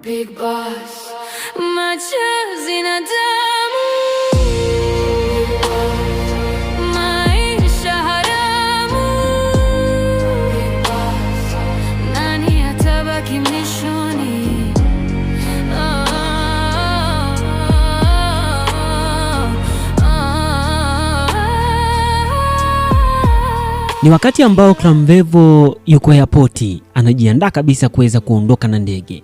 Big Boss, machozi na damu, maisha haramu, nani atabaki mlishoni? Ni wakati ambao Clamvevo yuko airport anajiandaa kabisa kuweza kuondoka na ndege.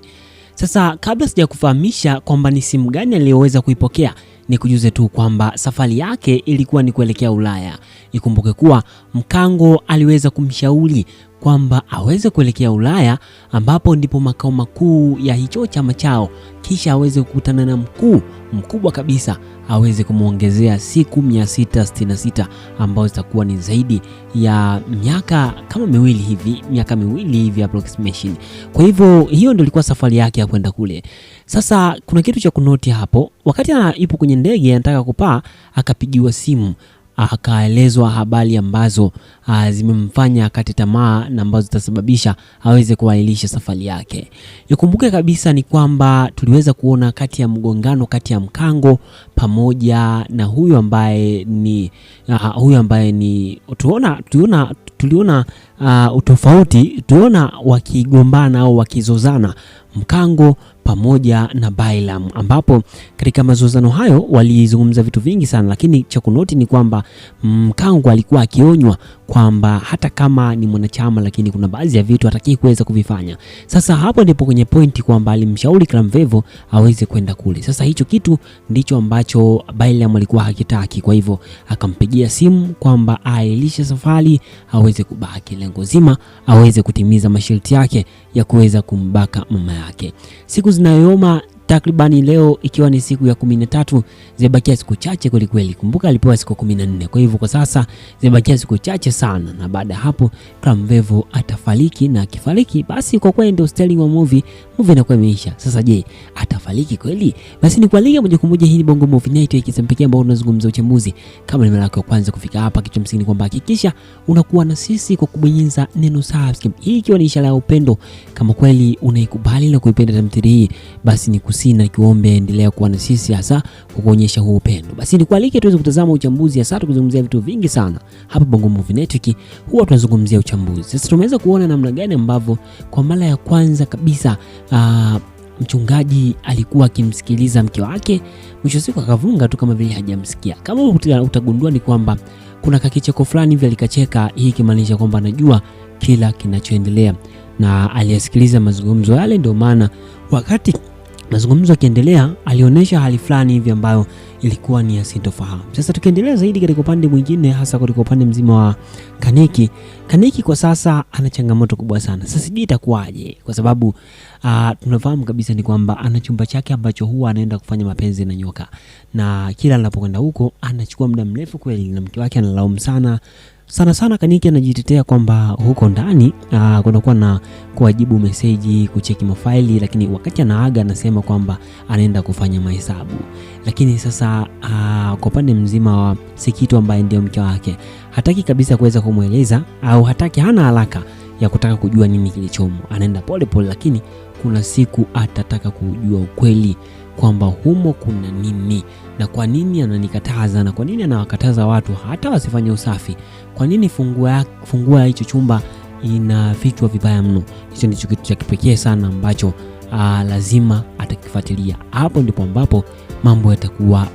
Sasa kabla sija kufahamisha kwamba ni simu gani aliyoweza kuipokea, ni kujuze tu kwamba safari yake ilikuwa ni kuelekea Ulaya. Ikumbuke kuwa Mkango aliweza kumshauri kwamba aweze kuelekea Ulaya, ambapo ndipo makao makuu ya hicho chama chao, kisha aweze kukutana na mkubwa kabisa, aweze kumuongezea siku 666 ambazo zitakuwa ni zaidi ya miaka miwili hivi approximation. Kwa hivyo hiyo ndio ilikuwa safari yake ya kwenda kule. Sasa kuna kitu cha kunoti hapo, wakati yupo kwenye ndege anataka kupaa, akapigiwa simu, akaelezwa habari ambazo zimemfanya akate tamaa na ambazo zitasababisha aweze kuahirisha safari yake. Ikumbuke kabisa ni kwamba tuliweza kuona kati ya mgongano kati ya Mkango pamoja na huyu ambaye ni tuliona utofauti, tuliona wakigombana au wakizozana Mkango pamoja na Bailam, ambapo katika mazozano hayo walizungumza vitu vingi sana, lakini cha kunoti ni kwamba Mkango alikuwa akionywa kwamba hata kama ni mwanachama, lakini kuna baadhi ya vitu hataki kuweza kuvifanya. Sasa hapo ndipo kwenye pointi kwamba alimshauri Clamvevo aweze kwenda kule. Sasa hicho kitu ndicho ambacho Bailam alikuwa hakitaki, kwa hivyo akampigia simu kwamba aailishe safari, aweze kubaki, lengo zima aweze kutimiza masharti yake ya kuweza kumbaka mama yake. Siku zinayoyoma takribani leo ikiwa ni siku ya 13, zimebakia siku chache kweli kweli. Kumbuka alipewa siku 14. Kwa hivyo kwa sasa zimebakia siku chache sana, na baada hapo Clamvevo atafariki, na akifariki basi kwa kweli ndio sterling wa movie inakuwa imeisha. Sasa je, atafariki kweli? Basi ni kualika moja kwa moja, hii ni Bongo Movie Night, ikisempekea ambao tunazungumza uchambuzi. Kama ni mara yako ya kwanza kufika hapa, kitu msingi kwamba hakikisha unakuwa na sisi kwa kubonyeza neno subscribe, hii ikiwa ni ishara ya upendo. Kama kweli unaikubali na kuipenda tamthilia hii, basi ni kusina kuombe endelea kuwa na sisi, hasa kwa kuonyesha huo upendo. Basi ni kualike tuweze kutazama uchambuzi, hasa tukizungumzia vitu vingi sana hapa Bongo Movie Network, huwa tunazungumzia uchambuzi. Sasa tumeweza kuona namna gani ambavyo kwa mara ya kwanza kabisa mchungaji alikuwa akimsikiliza mke wake, mwisho siku akavunga tu kama vile hajamsikia. Kama utagundua ni kwamba kuna kakicheko fulani hivi alikacheka, hii kimaanisha kwamba anajua kila kinachoendelea na aliyasikiliza mazungumzo yale. Ndio maana wakati mazungumzo yakiendelea alionyesha hali fulani hivi ambayo ilikuwa ni asintofahamu. Sasa tukiendelea zaidi katika upande mwingine, hasa katika upande mzima wa Kaniki kwa sasa ana changamoto kubwa sana. Sasa sijui itakuwaje, kwa sababu tunafahamu kabisa ni kwamba ana chumba chake ambacho huwa anaenda kufanya mapenzi na nyoka, na kila anapokwenda huko anachukua muda mrefu kweli, na mke wake analaumu sana. Kaniki anajitetea kwamba huko ndani kunakuwa na kuwajibu meseji, kucheki mafaili, lakini wakati anaaga anasema kwamba anaenda kufanya mahesabu. Lakini sasa kwa upande mzima wa Sikitu ambaye ndio mke wake, hataki kabisa kuweza kumueleza, au hana haraka ya kutaka kujua nini kilichomo. Anaenda pole pole, lakini kuna siku atataka kujua ukweli kwamba humo kuna nini, na kwa nini ananikataza, na kwa nini anawakataza watu hata wasifanye usafi. Kwa nini fungua hicho chumba inafichwa vibaya mno? Hicho ndicho kitu cha kipekee sana ambacho lazima atakifuatilia. Hapo ndipo ambapo mambo yatakuwa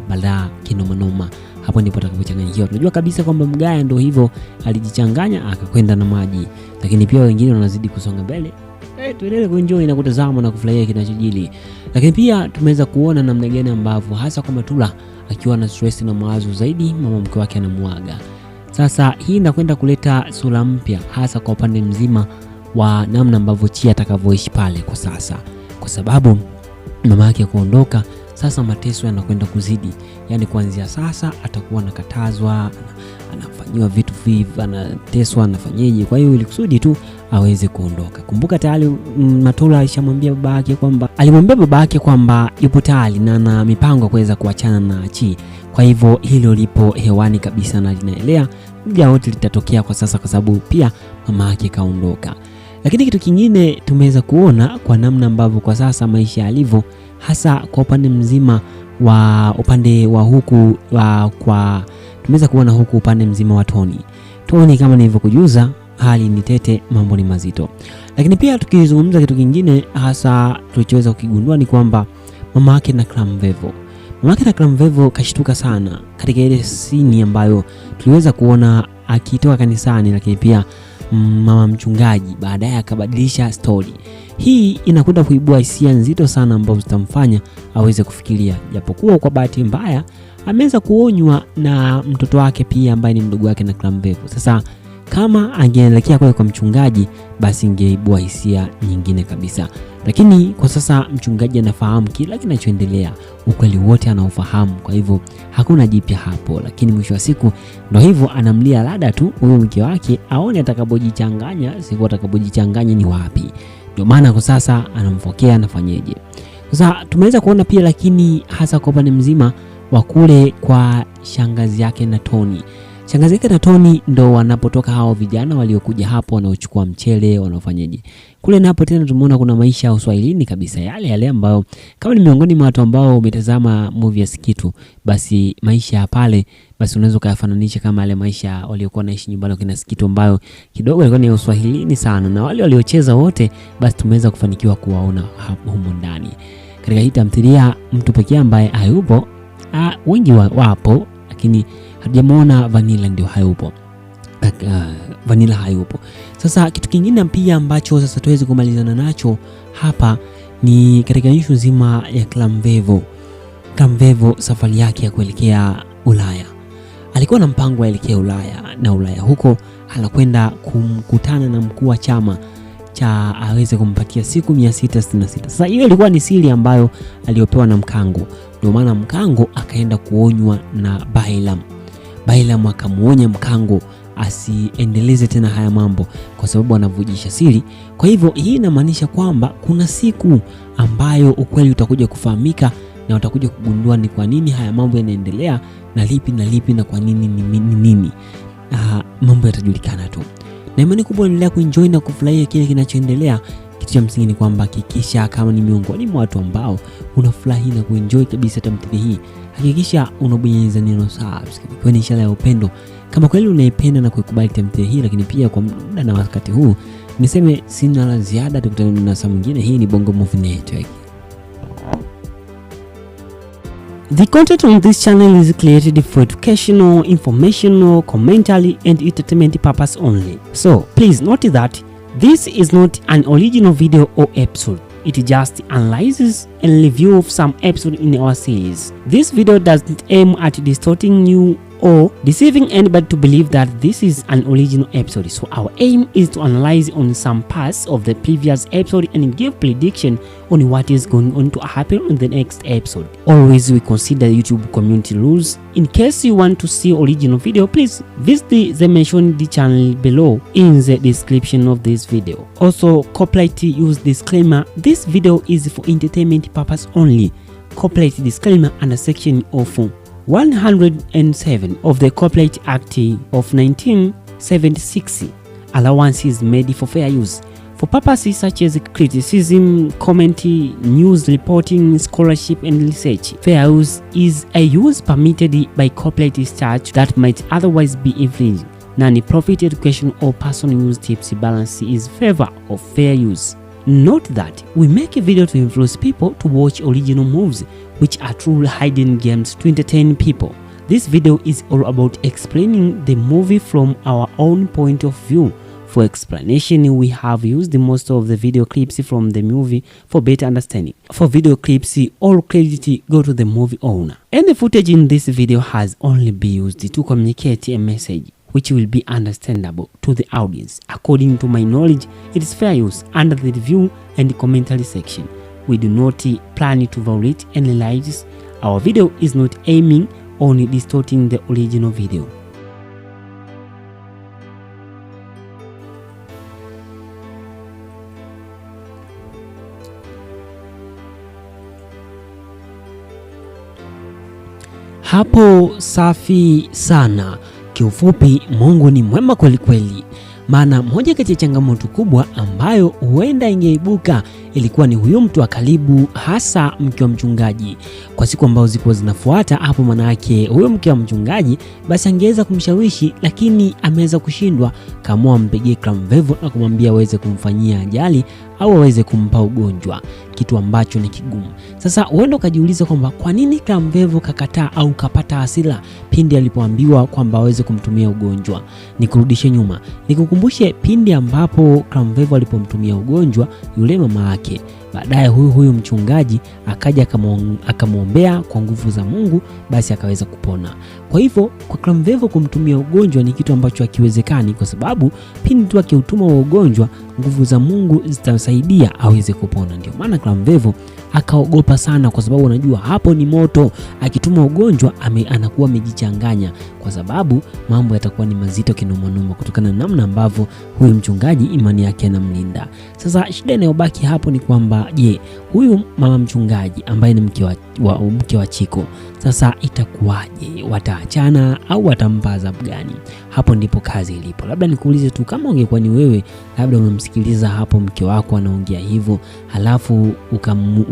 balaa kinomanoma. Hapo ndipo atakapochanganyikiwa. Tunajua kabisa kwamba Mgaya ndio hivyo, alijichanganya akakwenda na maji, lakini pia wengine wanazidi kusonga mbele. Tuendelee kuenjoy na kutazama na kufurahia kinachojili. Lakini pia tumeweza kuona namna gani ambavyo hasa kwa Matula akiwa na stress na mawazo zaidi, mama mke wake anamuaga. Sasa hii inakwenda kuleta sura mpya, hasa kwa upande mzima wa namna ambavyo Chia atakavyoishi pale kwa sasa, kwa sababu mama yake kuondoka. Sasa mateso yanakwenda kuzidi, yani kuanzia sasa atakuwa anakatazwa, anafanyiwa vitu vivi, anateswa, anafanyeje. Kwa hiyo ili kusudi tu aweze kuondoka. Kumbuka tayari Matula alishamwambia baba yake kwamba yupo tayari na ana mipango kuweza kuachana na Chi. Kwa hivyo hilo lipo hewani kabisa na linaelea, muda wote litatokea kwa sasa, kwa sababu pia mama yake kaondoka. Lakini kitu kingine tumeweza kuona kwa namna ambavyo kwa sasa maisha yalivyo, hasa kwa upande mzima wa huku tumeweza kuona huku upande mzima wa Tony kama nilivyokujuza, hali ni tete, mambo ni mazito. Lakini pia tukizungumza kitu kingine hasa tulichoweza kukigundua ni kwamba mama yake na Clamvevo kashtuka sana katika ile scene ambayo tuliweza kuona akitoka kanisani, lakini pia mama mchungaji baadaye akabadilisha story. Hii inakwenda kuibua hisia nzito sana ambazo zitamfanya aweze kufikiria, japokuwa kwa bahati mbaya ameweza kuonywa na mtoto wake pia ambaye ni mdogo wake na Clamvevo. Sasa kama angeelekea kwa mchungaji, basi ingeibua hisia nyingine kabisa. Lakini kwa sasa mchungaji anafahamu kila kinachoendelea, ukweli wote anaofahamu, kwa hivyo hakuna jipya hapo. Lakini mwisho wa siku ndio hivyo, anamlia Lada tu huyo mke wake aone atakapojichanganya, siku atakapojichanganya ni wapi. Ndio maana kwa sasa anamfokea, anafanyeje. Sasa tumeweza kuona pia, lakini hasa kwa upande mzima wa kule kwa shangazi yake na Tony. Shangazi yake na Tony ndo wanapotoka hao vijana waliokuja hapo wanaochukua mchele, wanaofanyaje. Kule napo tena tumeona kuna maisha ya Uswahilini kabisa, yale ambayo kama ni miongoni mwa watu ambao umetazama movie ya Sikitu, basi maisha ya pale basi unaweza kuyafananisha kama yale maisha waliokuwa naishi nyumbani kwa Sikitu, ambayo kidogo ilikuwa ni Uswahilini sana, na wale waliocheza wote basi tumeweza kufanikiwa kuwaona hapo humo ndani. Katika hii tamthilia mtu pekee ambaye hayupo, wengi wapo, lakini hatujamuona Vanilla, ndio hayupo. Vanilla hayupo. Sasa kitu kingine pia ambacho sasa tuweze kumalizana nacho hapa ni katika issue nzima ya Clamvevo safari yake ya kuelekea Ulaya. Alikuwa na mpango wa kuelekea Ulaya, na Ulaya huko anakwenda kumkutana na mkuu wa chama cha aweze kumpatia siku 666. Sasa hiyo ilikuwa ni siri ambayo aliopewa na Mkango. Ndio maana Mkango akaenda kuonywa na Bailam akamuonya Mkango asiendeleze tena haya mambo kwa sababu anavujisha siri. Kwa hivyo hii inamaanisha kwamba kuna siku ambayo ukweli utakuja kufahamika na utakuja kugundua ni kwa nini haya mambo yanaendelea na lipi na kwa nini nini. Mambo yatajulikana tu. Na imani kubwa endelea kuenjoy na kufurahia kile kinachoendelea. Kitu cha msingi ni kwamba hakikisha kama ni miongoni mwa watu ambao unafurahi na kuenjoy kabisa tamthilia hii, hakikisha unabonyeza neno subscribe, kwa ni ishara ya upendo. Kama kweli unaipenda na kuikubali tamthilia hii, lakini pia kwa muda na wakati huu niseme sina la ziada, tukutane na saa nyingine. Hii ni Bongo Movie Network. The content on this channel is created for educational, informational, commentary and entertainment purpose only. So please note that this is not an original video or episode. It just analyzes and review of some episode in our series. This video doesn't aim at distorting you or deceiving anybody to believe that this is an original episode. So our aim is to analyze on some parts of the previous episode and give prediction on what is going on to happen in the next episode. Always we consider YouTube community rules. In case you want to see original video, please visit the mentioned channel below in the description of this video. Also, copyright use disclaimer. This video is for entertainment purpose only. Copyright disclaimer under section of 107 of the Copyright Act of 1976. Allowance is made for fair use for purposes such as criticism, commentary, news reporting, scholarship and research. Fair use is a use permitted by copyright statute that might otherwise be infringed. Non-profit education or personal use tips balance is favor of fair use. Note that we make a video to influence people to watch original movies, which are truly hidden gems to entertain people. This video is all about explaining the movie from our own point of view. For explanation, we have used most of the video clips from the movie for better understanding. For video clips, all credit go to the movie owner. And the footage in this video has only been used to communicate a message which will be understandable to the audience. According to my knowledge, it is fair use under the review and commentary section. We do not plan to violate any rights. Our video is not aiming on distorting the original video. Hapo safi sana. Kiufupi, Mungu ni mwema kweli kweli. Maana moja kati ya changamoto kubwa ambayo huenda ingeibuka ilikuwa ni huyo mtu wa karibu, hasa mke wa mchungaji. Kwa siku ambazo zilikuwa zinafuata hapo, maana yake huyo mke wa mchungaji basi angeweza kumshawishi, lakini ameweza kushindwa. Kaamua mpigie Clamvevo na kumwambia aweze kumfanyia ajali au aweze kumpa ugonjwa, kitu ambacho ni kigumu. Sasa huenda ukajiuliza kwamba kwa nini Clamvevo kakataa au kapata hasira pindi alipoambiwa kwamba aweze kumtumia ugonjwa. Nikurudishe nyuma, nikukumbushe pindi ambapo Clamvevo alipomtumia ugonjwa yule mama yake. Baadaye huyu mchungaji akaja akamwombea kwa nguvu za Mungu, basi akaweza kupona. Kwa hivyo kwa Clamvevo kumtumia ugonjwa ni kitu ambacho hakiwezekani, kwa sababu pindi tu akiutuma wa ugonjwa, nguvu za Mungu zitamsaidia aweze kupona. Ndio maana Clamvevo akaogopa sana, kwa sababu unajua hapo ni moto. Akituma ugonjwa anakuwa amejichanganya, kwa sababu mambo yatakuwa ni mazito kinomanoma, kutokana na namna ambavyo huyu mchungaji imani yake anamlinda. Sasa shida inayobaki hapo ni kwamba je, huyu mama mchungaji ambaye ni mke wa Chiko, sasa itakuwaje? Wataachana au watampa adhabu gani? Hapo ndipo kazi ilipo. Labda nikuulize tu, kama ungekuwa ni wewe, labda unamsikiliza hapo mke wako anaongea hivyo, halafu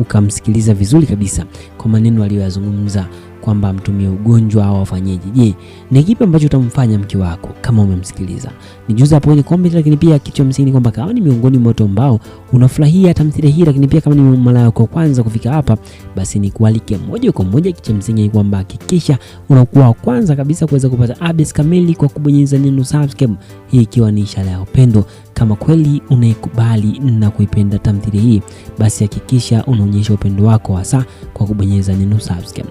ukamsikiliza vizuri kabisa kwa maneno aliyozungumza kwamba mtumie ugonjwa au afanyeje. Je, ni kipi ambacho utamfanya mke wako kama umemsikiliza? Nijuza hapo kwenye comment. Lakini pia kitu cha msingi kwamba kama ni miongoni mwa watu ambao unafurahia tamthilia hii, lakini pia kama ni mara yako kwanza kufika hapa, basi ni kualike moja kwa moja. Kitu cha msingi kwamba hakikisha unakuwa wa kwanza kabisa kuweza kupata updates kamili kwa kubonyeza neno subscribe, hii ikiwa ni ishara ya upendo. Kama kweli unaikubali na kuipenda tamthilia hii, basi hakikisha unaonyesha upendo wako hasa kwa kubonyeza neno subscribe.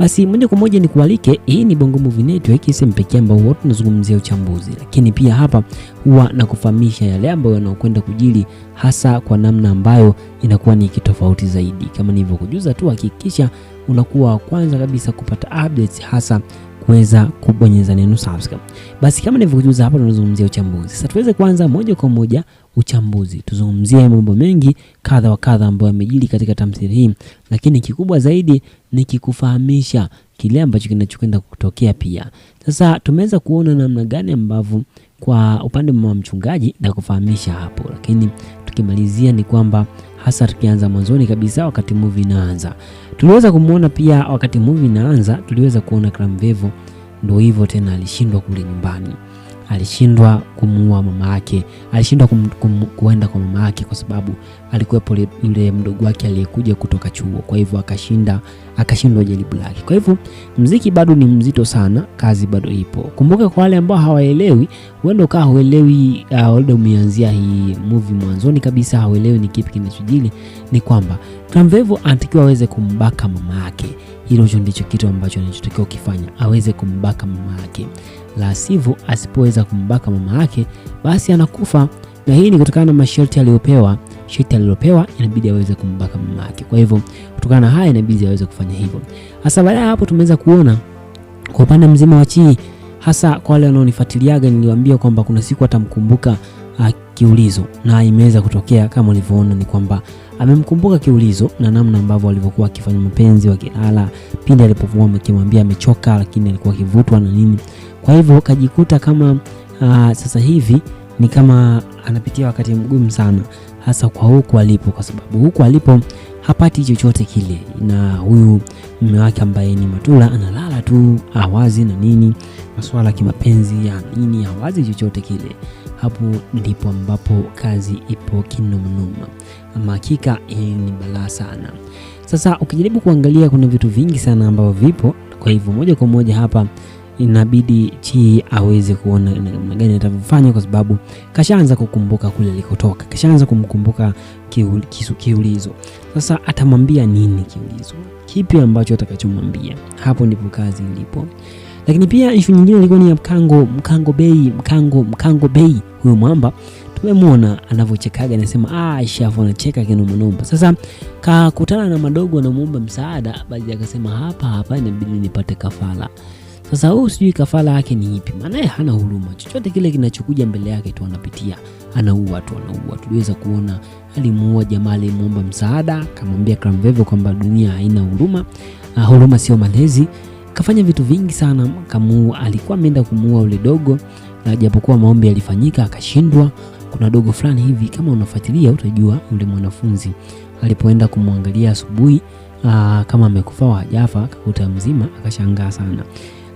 Basi moja kwa moja ni kualike, hii ni Bongo Movie Network, sehemu pekee ambapo wote tunazungumzia uchambuzi, lakini pia hapa huwa na kufahamisha yale ambayo yanayokwenda kujili, hasa kwa namna ambayo inakuwa ni kitofauti zaidi. Kama nilivyokujuza tu, hakikisha unakuwa wa kwanza kabisa kupata updates, hasa kuweza kubonyeza neno subscribe. Basi kama nilivyokujuza hapa tunazungumzia uchambuzi. Sasa tuweze kuanza moja kwa moja uchambuzi. Tuzungumzie mambo mengi kadha wa kadha ambayo yamejili katika tamthilia hii, lakini kikubwa zaidi ni kikufahamisha kile ambacho kinachokwenda kutokea pia. Sasa tumeweza kuona namna gani ambavyo kwa upande wa mchungaji na kufahamisha hapo, lakini tukimalizia ni kwamba hasa tukianza mwanzoni kabisa wakati movie inaanza, tuliweza kumuona pia wakati movie inaanza, tuliweza kuona Clamvevo ndio hivyo tena, alishindwa kule nyumbani, alishindwa kumuua mama yake, alishindwa kuenda kwa mama yake kwa sababu alikuwepo yule mdogo wake aliyekuja kutoka chuo. Kwa hivyo akashindwa jaribu lake. Kwa hivyo mziki bado ni mzito sana, kazi bado ipo. Kumbuka kwa wale ambao hawaelewi, huenda ukawa huelewi, labda umeanzia hii movie mwanzoni kabisa hauelewi ni kipi kinachojili, ni kwamba Clamvevo anatakiwa aweze kumbaka mama yake. Hilo ndicho kitu ambacho anachotakiwa kufanya, aweze kumbaka mama yake. La sivyo, asipoweza kumbaka mama yake, basi anakufa. Na hii ni kutokana na masharti aliyopewa. Sharti alilopewa inabidi aweze kumbaka mama yake. Kwa hivyo kutokana na haya inabidi aweze kufanya hivyo. Hasa baada ya hapo tumeweza kuona kwa upande mzima wa Chi, hasa kwa wale wanaonifuatiliaga, niliwaambia kwamba kuna siku atamkumbuka Kiulizo, na imeweza kutokea kama ulivyoona, ni kwamba amemkumbuka Kiulizo na namna ambavyo alivyokuwa akifanya mapenzi wakilala, pindi alipokuwa akimwambia amechoka, lakini alikuwa akivutwa na nini. Kwa hivyo kajikuta kama sasa hivi ni kama anapitia wakati mgumu sana, hasa kwa huko alipo, kwa sababu huko alipo hapati chochote kile, na huyu mume wake ambaye ni Matula analala tu, hawazi na nini, masuala kimapenzi ya nini, hawazi chochote kile. Hapo ndipo ambapo kazi ipo kinomanoma. Ama hakika ni balaa sana. Sasa ukijaribu kuangalia kuna vitu vingi sana ambavyo vipo. Kwa hivyo moja kwa moja hapa inabidi Chi aweze kuona namna gani atafanya, kwa sababu kashaanza kukumbuka kule alikotoka, kashaanza kumkumbuka Kiulizo. Sasa atamwambia nini Kiulizo? Kipi ambacho atakachomwambia? Hapo ndipo kazi ilipo. Lakini pia issue nyingine ilikuwa ni ya Mkango Bay. Huyo mwamba tumemwona anavyochekaga, anasema Aisha anacheka kinomanoma. Sasa kakutana na madogo anamuomba msaada, baadhi akasema hapa inabidi nipate kafara. Sasa huyu sijui kafara yake ni ipi, maana hana huruma. Chochote kile kinachokuja mbele yake tu anapitia, anaua. Tuliweza kuona alimuua jamaa alimuomba msaada, akamwambia Clamvevo kwamba dunia haina huruma, huruma sio malezi. Kafanya vitu vingi sana, alikuwa ameenda kumuua ule dogo, na japokuwa maombi yalifanyika akashindwa. Kuna dogo fulani hivi, kama unafuatilia utajua, yule mwanafunzi alipoenda kumwangalia asubuhi kama amekufa au hajafa, akakuta mzima, akashangaa sana.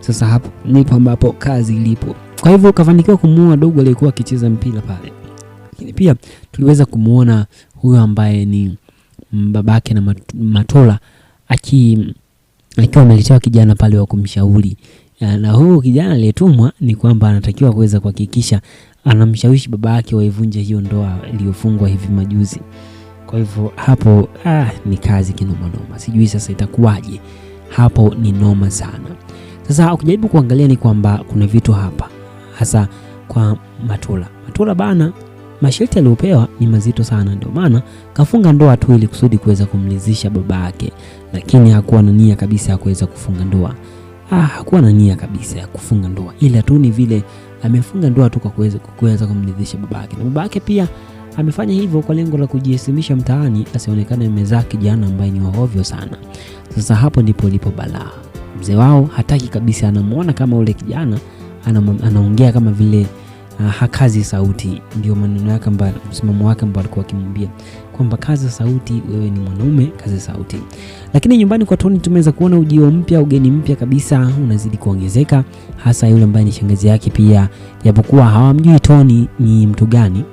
Sasa hapo ndipo ambapo kazi ilipo. Kwa hivyo kafanikiwa kumuua dogo aliyekuwa akicheza mpira pale. Lakini pia tuliweza kumuona huyo ambaye ni babake na Matola akiwa ameletewa kijana pale wa kumshauri, na huyo kijana aliyetumwa ni kwamba anatakiwa kuweza kuhakikisha anamshawishi baba yake waivunje hiyo ndoa iliyofungwa hivi majuzi. Kwa hivyo hapo ni kazi kinoma noma. Sijui sasa itakuwaje. Hapo ni noma sana. Sasa ukijaribu kuangalia ni kwamba kuna vitu hapa hasa kwa Matola bana, masharti aliyopewa ni mazito sana, ndio maana kafunga ndoa tu ili kusudi kuweza kumridhisha baba yake, lakini hakuwa na nia kabisa ya kuweza kufunga ndoa. Hakuwa na nia kabisa ya kufunga ndoa, ila tu ni vile amefunga ndoa tu kwa kuweza kumridhisha baba yake, na baba yake pia amefanya hivyo kwa lengo la kujiheshimisha mtaani, asionekane mezaa kijana ambaye ni wahovyo sana. Sasa hapo ndipo lipo balaa. Mzee wao hataki kabisa, anamuona kama ule kijana anaongea kama vile hakazi sauti. Ndio maneno yake ambayo, msimamo wake ambao alikuwa akimwambia kwamba kaza sauti, wewe ni mwanaume, kaza sauti. Lakini nyumbani kwa Tony tumeweza kuona ujio mpya, ugeni mpya kabisa unazidi kuongezeka, hasa yule ambaye ni shangazi yake pia, japokuwa hawamjui Tony ni mtu gani,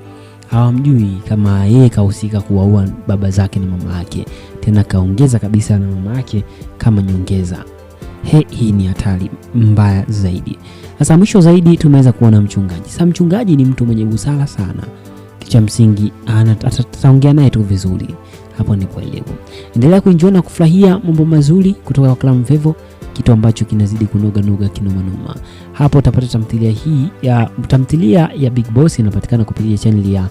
hawamjui kama yeye kahusika kuwaua baba zake na mama yake, tena kaongeza kabisa na mama yake kama nyongeza. Hii ni hatari mbaya zaidi. Sasa mwisho zaidi tumeweza kuona mchungaji. Sasa mchungaji ni mtu mwenye busara sana. Kicha msingi ataongea naye tu vizuri. Hapo ndipo elewa. Endelea kuenjoy na kufurahia mambo mazuri kutoka kwa Clamvevo, kitu ambacho kinazidi kunoga kinoma noma. Hapo utapata tamthilia ya Big Boss inapatikana kupitia channel ya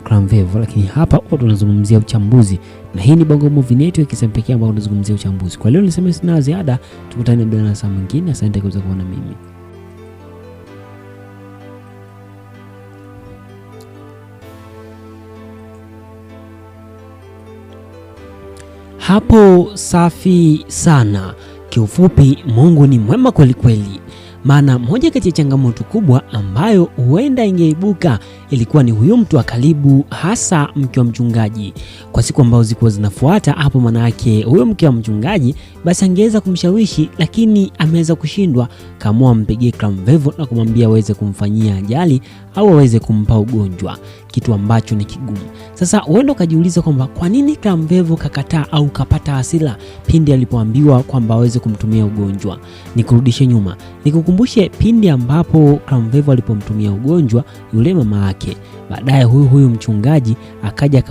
Clamvevo, lakini hapa tunazungumzia uchambuzi, na hii ni Bongo Movie Network kisempekea ambao tunazungumzia uchambuzi. Kwa leo niseme sina ziada, tukutane na saa mwingine. Asante kwa kuona mimi. Hapo safi sana. Kiufupi, Mungu ni mwema kweli kweli. Maana moja kati ya changamoto kubwa ambayo huenda ingeibuka ilikuwa ni huyo mtu wa karibu, hasa mke wa mchungaji. Kwa siku ambazo zilikuwa zinafuata hapo, maana yake huyo mke wa mchungaji basi angeweza kumshawishi, lakini ameweza kushindwa. Kaamua mpigie Clamvevo na kumwambia aweze kumfanyia ajali au aweze kumpa ugonjwa, kitu ambacho ni kigumu. Sasa uende ukajiuliza kwamba kwa nini Clamvevo kakataa au kapata hasira pindi alipoambiwa kwamba aweze kumtumia ugonjwa. Nikurudishe nyuma, nikukumbushe pindi ambapo Clamvevo alipomtumia ugonjwa yule mama yake. Baadaye huyu mchungaji akaja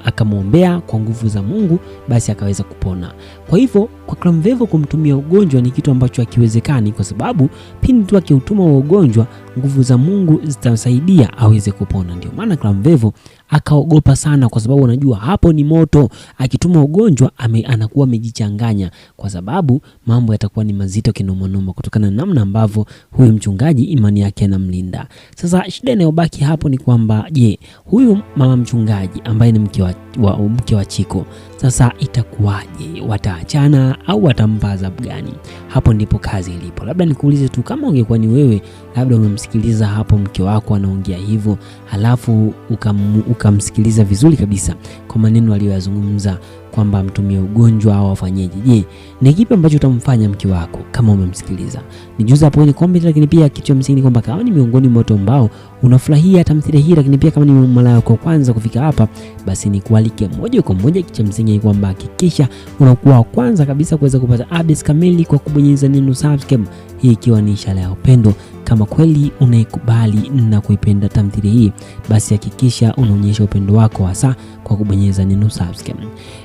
akamwombea kwa nguvu za Mungu, basi akaweza kupona. Kwa hivyo kwa Clamvevo kumtumia ugonjwa ni kitu ambacho hakiwezekani, kwa sababu pindi tu akiutuma wa ugonjwa, nguvu za Mungu zitamsaidia aweze kupona. Ndio maana Clamvevo akaogopa sana, kwa sababu anajua hapo ni moto. Akituma ugonjwa anakuwa amejichanganya, kwa sababu mambo yatakuwa ni mazito kinomonoma kutokana na namna ambavyo huyu mchungaji imani yake anamlinda. Sasa shida inayobaki hapo ni kwamba je, huyu mama mchungaji ambaye ni mke wa Chiko, sasa itakuwaje? Wataachana au watampa adhabu gani? Hapo ndipo kazi ilipo. Labda nikuulize tu, kama ungekuwa ni wewe, labda umemsikiliza hapo mke wako anaongea hivyo, halafu ukamsikiliza vizuri kabisa kwa maneno aliyoyazungumza kwamba mtumie ugonjwa au afanyeje, je, ni kipi ambacho utamfanya mke wako kama umemsikiliza? Nijuza hapo kwenye comment. Lakini pia kitu msingi kwamba kama ni miongoni mwa watu ambao unafurahia tamthilia hii, lakini pia kama ni mara yako kwanza kufika hapa, basi ni kualike moja kwa moja. Kitu msingi kwamba hakikisha unakuwa wa kwanza kabisa kuweza kupata updates kamili kwa kubonyeza neno subscribe, hii ikiwa ni ishara ya upendo. Kama kweli unaikubali na kuipenda tamthilia hii, basi hakikisha unaonyesha upendo wako hasa kwa kubonyeza neno subscribe.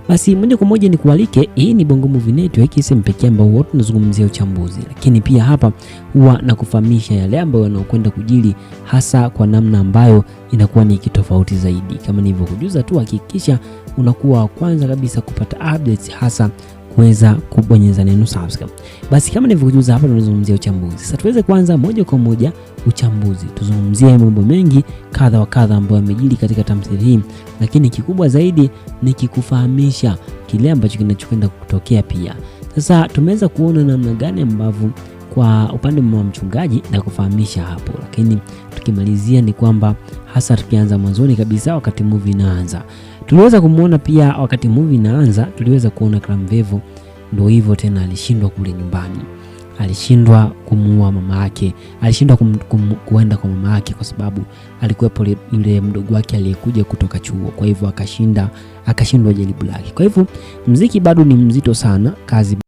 Basi moja kwa moja ni kualike, hii ni Bongo Movie Network, sehemu pekee ambayo wote tunazungumzia uchambuzi, lakini pia hapa huwa na kufahamisha yale ambayo yanayokwenda kujili, hasa kwa namna ambayo inakuwa ni kitofauti zaidi. Kama nilivyokujuza tu, hakikisha unakuwa wa kwanza kabisa kupata updates, hasa kuweza kubonyeza neno subscribe. Basi kama nilivyokujuza hapa tunazungumzia uchambuzi. Sasa tuweze kuanza moja kwa moja uchambuzi. Tuzungumzie mambo mengi kadha wa kadha ambayo yamejili katika tamthilia hii, lakini kikubwa zaidi ni kikufahamisha kile ambacho kinachokwenda kutokea pia. Sasa tumeweza kuona namna gani ambavyo kwa upande wa mchungaji na kufahamisha hapo, lakini tukimalizia ni kwamba hasa tukianza mwanzoni kabisa wakati movie inaanza, tuliweza kumuona pia wakati movie inaanza tuliweza kuona Clamvevo ndio hivyo tena, alishindwa kule nyumbani, alishindwa kumuua mama yake, alishindwa kuenda kwa mama yake kwa sababu alikuwepo yule mdogo wake aliyekuja kutoka chuo. Kwa hivyo akashindwa jaribu lake. Kwa hivyo muziki bado ni mzito sana, kazi